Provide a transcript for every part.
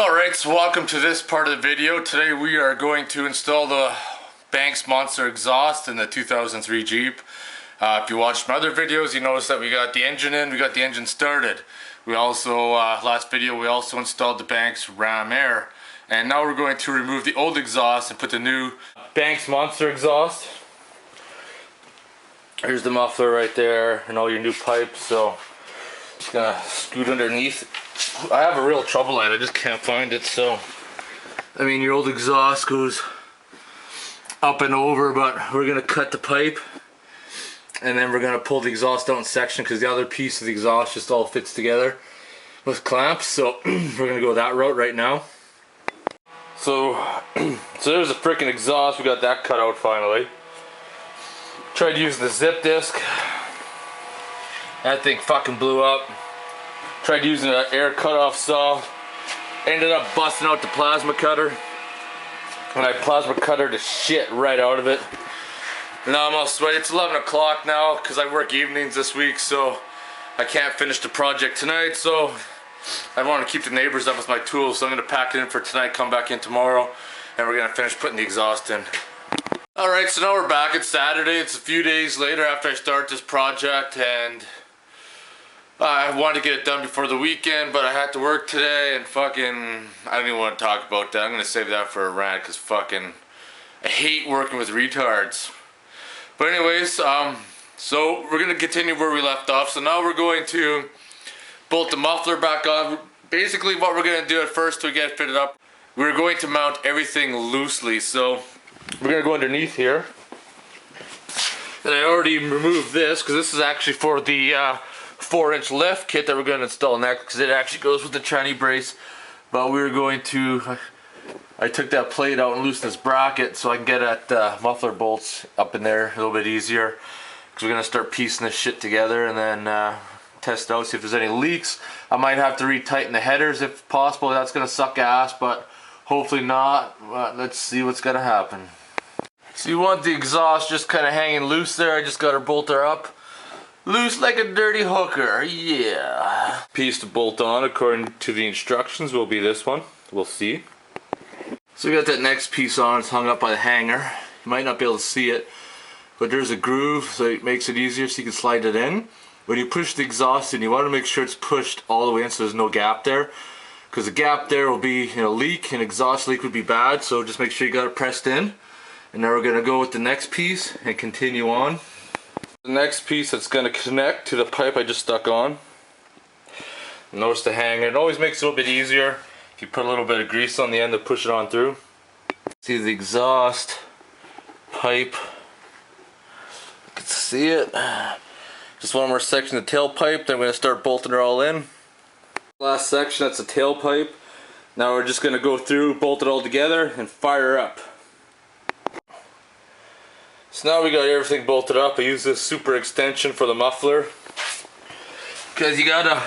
Alright, so welcome to this part of the video. Today we are going to install the Banks Monster exhaust in the 2003 Jeep. If you watched my other videos, you noticed that we got the engine in, we got the engine started. We also, last video, we also installed the Banks Ram Air. And now we're going to remove the old exhaust and put the new Banks Monster exhaust. Here's the muffler right there and all your new pipes, so just gonna scoot underneath. I have a real trouble at it, I just can't find it. So I mean, your old exhaust goes up and over, but we're gonna cut the pipe and then we're gonna pull the exhaust out in section because the other piece of the exhaust just all fits together with clamps. So we're gonna go that route right now. So there's a freaking exhaust. We got that cut out finally. Tried using the zip disc. That thing fucking blew up. Tried using an air cutoff saw. Ended up busting out the plasma cutter. And I plasma cutter the shit right out of it. Now I'm all sweaty. It's 11 o'clock now because I work evenings this week, so I can't finish the project tonight. So I want to keep the neighbors up with my tools, so I'm going to pack it in for tonight, come back in tomorrow, and we're going to finish putting the exhaust in. Alright, so now we're back. It's Saturday. It's a few days later after I start this project, and I wanted to get it done before the weekend, but I had to work today, and fucking, I don't even want to talk about that. I'm going to save that for a rant, because fucking, I hate working with retards. But anyways, so we're going to continue where we left off. So now we're going to bolt the muffler back on. Basically what we're going to do at first to get it fitted up, we're going to mount everything loosely. So we're going to go underneath here. And I already removed this because this is actually for the 4-inch lift kit that we're going to install next, because it actually goes with the tranny brace. But we're going to, I took that plate out and loosened this bracket so I can get at muffler bolts up in there a little bit easier. Because we're going to start piecing this shit together and then test out, see if there's any leaks. I might have to retighten the headers if possible. That's going to suck ass, but hopefully not. Let's see what's going to happen. So you want the exhaust just kind of hanging loose there. I just got her bolt her up. Loose like a dirty hooker, yeah. Piece to bolt on according to the instructions will be this one. We'll see. So we got that next piece on. It's hung up by the hanger. You might not be able to see it, but there's a groove, so it makes it easier so you can slide it in. When you push the exhaust in, you want to make sure it's pushed all the way in so there's no gap there. Because a gap there will be, a leak, an exhaust leak would be bad, so just make sure you got it pressed in. And now we're going to go with the next piece and continue on. The next piece that's going to connect to the pipe I just stuck on. Notice the hanger. It always makes it a little bit easier if you put a little bit of grease on the end to push it on through. See the exhaust pipe. You can see it. Just one more section of the tailpipe, then we're going to start bolting it all in. Last section, that's the tailpipe. Now we're just going to go through, bolt it all together, and fire up. So now we got everything bolted up. I use this super extension for the muffler. Because you gotta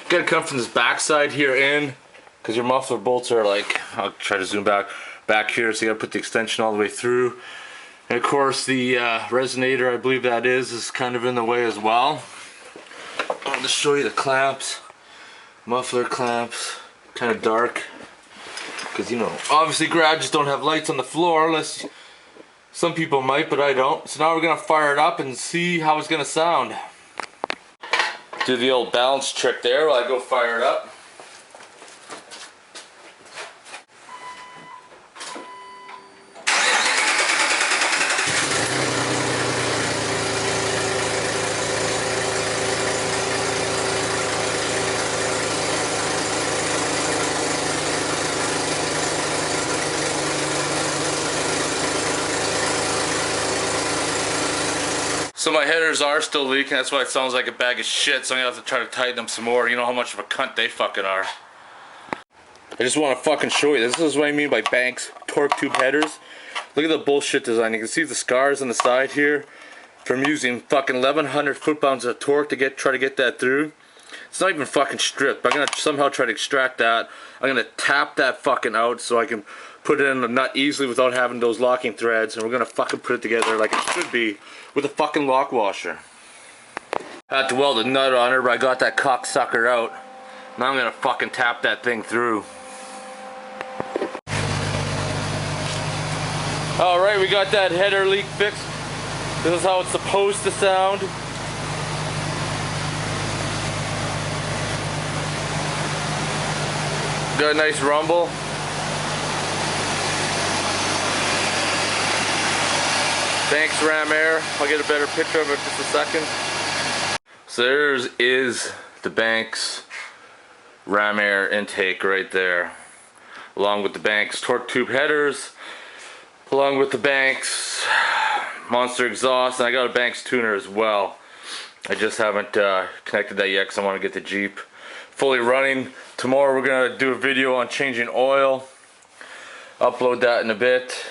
come from this back side here in, because your muffler bolts are like, I'll try to zoom back here, so you gotta put the extension all the way through. And of course the resonator, I believe that is kind of in the way as well. I'm going to show you the clamps, muffler clamps, kind of dark. Because obviously garages don't have lights on the floor, unless some people might, but I don't. So now we're going to fire it up and see how it's going to sound. Do the old balance trick there while I go fire it up. So my headers are still leaking, that's why it sounds like a bag of shit, so I'm gonna have to try to tighten them some more. You know how much of a cunt they fucking are. I just want to fucking show you, this is what I mean by Banks torque tube headers. Look at the bullshit design. You can see the scars on the side here from using fucking 1100 foot-pounds of torque to try to get that through. It's not even fucking stripped, but I'm gonna somehow try to extract that. I'm gonna tap that fucking out so I can put it in the nut easily without having those locking threads, and we're gonna fucking put it together like it should be with a fucking lock washer. I had to weld a nut on her, but I got that cocksucker out. Now I'm gonna fucking tap that thing through. Alright, we got that header leak fixed. This is how it's supposed to sound. Got a nice rumble. Thanks, Ram Air. I'll get a better picture of it in just a second. So there's is the Banks Ram Air intake right there, along with the Banks torque tube headers, along with the Banks monster exhaust, and I got a Banks tuner as well. I just haven't connected that yet because I want to get the Jeep fully running. Tomorrow we're gonna do a video on changing oil. Upload that in a bit.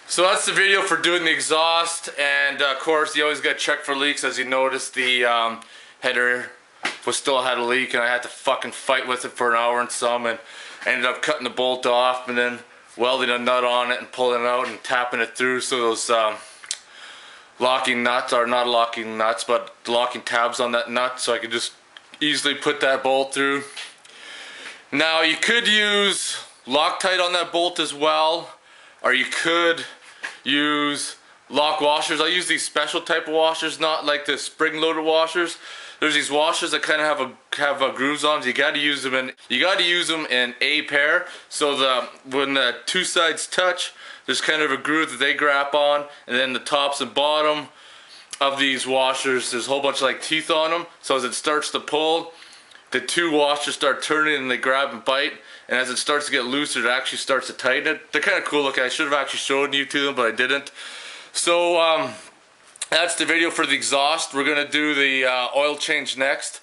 So that's the video for doing the exhaust, and of course you always gotta check for leaks. As you noticed, the header still had a leak, and I had to fucking fight with it for an hour and some, and ended up cutting the bolt off and then welding a nut on it and pulling it out and tapping it through so those locking nuts, are not locking nuts, but locking tabs on that nut, so I could just easily put that bolt through. Now you could use Loctite on that bolt as well, or you could use lock washers. I use these special type of washers, not like the spring-loaded washers. There's these washers that kind of have grooves on them. You got to use them in a pair, so when the two sides touch, there's kind of a groove that they grab on, and then the tops and bottom of these washers, there's a whole bunch of like teeth on them. So as it starts to pull, the two washers start turning and they grab and bite. And as it starts to get looser, it actually starts to tighten it. They're kind of cool looking. I should have actually shown you to them, but I didn't. So that's the video for the exhaust. We're gonna do the oil change next.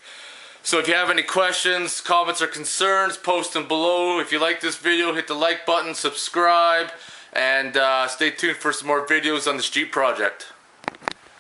So if you have any questions, comments, or concerns, post them below. If you like this video, hit the like button, subscribe, and stay tuned for some more videos on this Jeep project.